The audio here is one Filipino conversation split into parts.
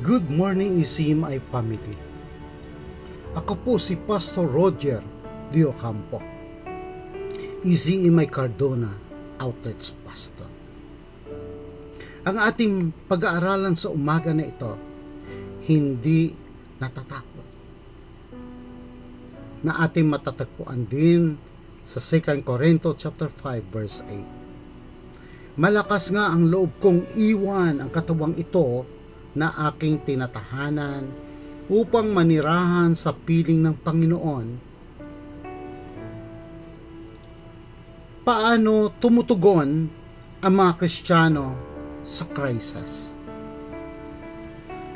Good morning ECMI family. Ako po si Pastor Roger De Ocampo, ECMI Cardona Outreach Pastor. Ang ating pag-aaralan sa umaga na ito, hindi natatakot, na ating matatagpuan din sa 2 Corinto chapter 5 verse 8. Malakas nga ang loob kong iwan ang katawang ito na aking tinatahanan upang manirahan sa piling ng Panginoon. Paano tumutugon ang mga Kristiyano sa crisis?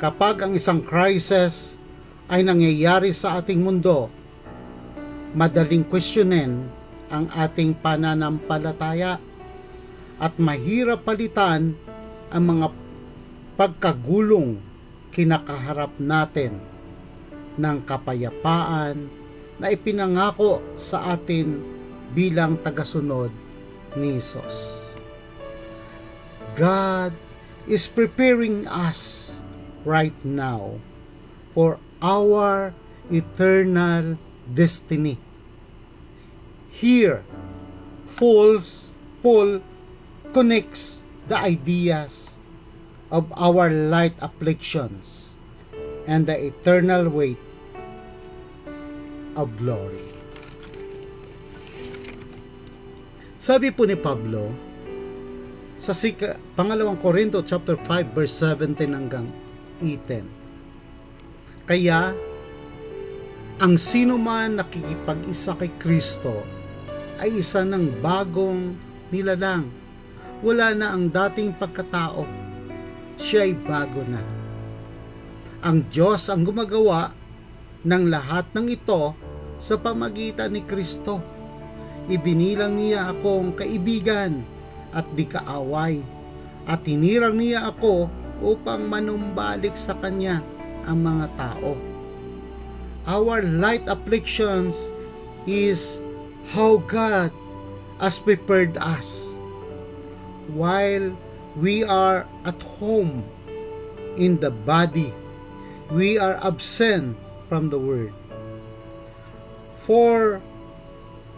Kapag ang isang crisis ay nangyayari sa ating mundo, madaling questionin ang ating pananampalataya at mahirap palitan ang mga pagkagulong kinakaharap natin ng kapayapaan na ipinangako sa atin bilang tagasunod ni Jesus. God is preparing us right now for our eternal destiny. Here, Paul connects the ideas of our light afflictions and the eternal weight of glory. Sabi po ni Pablo sa 2 Corinto chapter 5 verse 17 hanggang 18. Kaya ang sino man nakikipag-isa kay Kristo ay isa ng bagong nilalang. Wala na ang dating pagkatao, siya ay bago na. Ang Diyos ang gumagawa ng lahat ng ito sa pamagitan ni Kristo. Ibinilang niya akong kaibigan at di kaaway, at tinirang niya ako upang manumbalik sa Kanya ang mga tao. Our light afflictions is how God has prepared us while we are at home in the body. We are absent from the word. For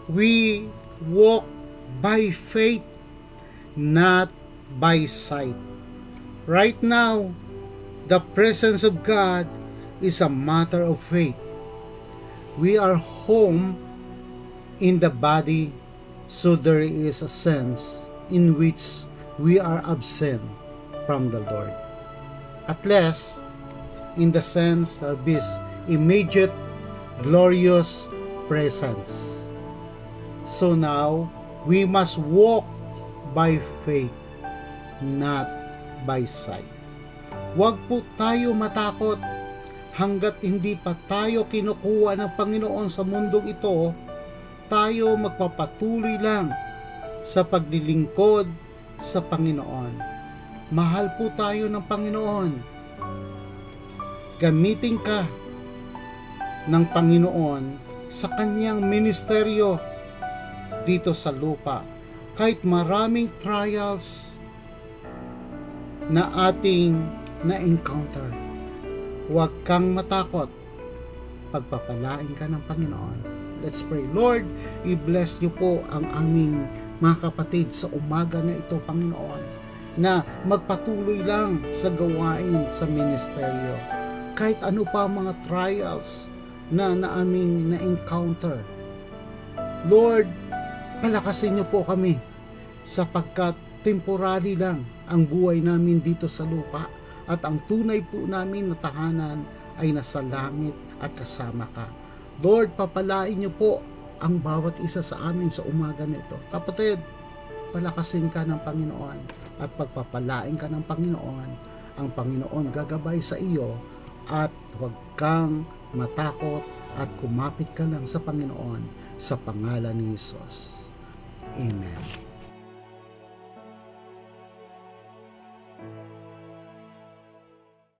we walk by faith, not by sight. Right now, the presence of God is a matter of faith. We are home in the body, so there is a sense in which we are absent from the Lord. At least, in the sense of His immediate, glorious presence. So now, we must walk by faith, not by sight. Huwag po tayo matakot hanggat hindi pa tayo kinukuha ng Panginoon sa mundong ito. Tayo magpapatuloy lang sa paglilingkod sa Panginoon. Mahal po tayo ng Panginoon. Gamitin ka ng Panginoon sa kanyang ministeryo dito sa lupa. Kahit maraming trials na ating na-encounter, huwag kang matakot. Pagpapalain ka ng Panginoon. Let's pray. Lord, i-bless niyo po ang aming mga kapatid sa umaga na ito, Panginoon, na magpatuloy lang sa gawain sa ministeryo. Kahit ano pa mga trials na aming na-encounter. Lord, palakasin niyo po kami sapagkat temporary lang ang buhay namin dito sa lupa at ang tunay po namin na tahanan ay nasa langit at kasama ka. Lord, papalain niyo po ang bawat isa sa amin sa umaga nito. Kapatid, palakasin ka ng Panginoon at pagpapalain ka ng Panginoon. Ang Panginoon gagabay sa iyo at huwag kang matakot at kumapit ka lang sa Panginoon sa pangalan ni Jesus. Amen.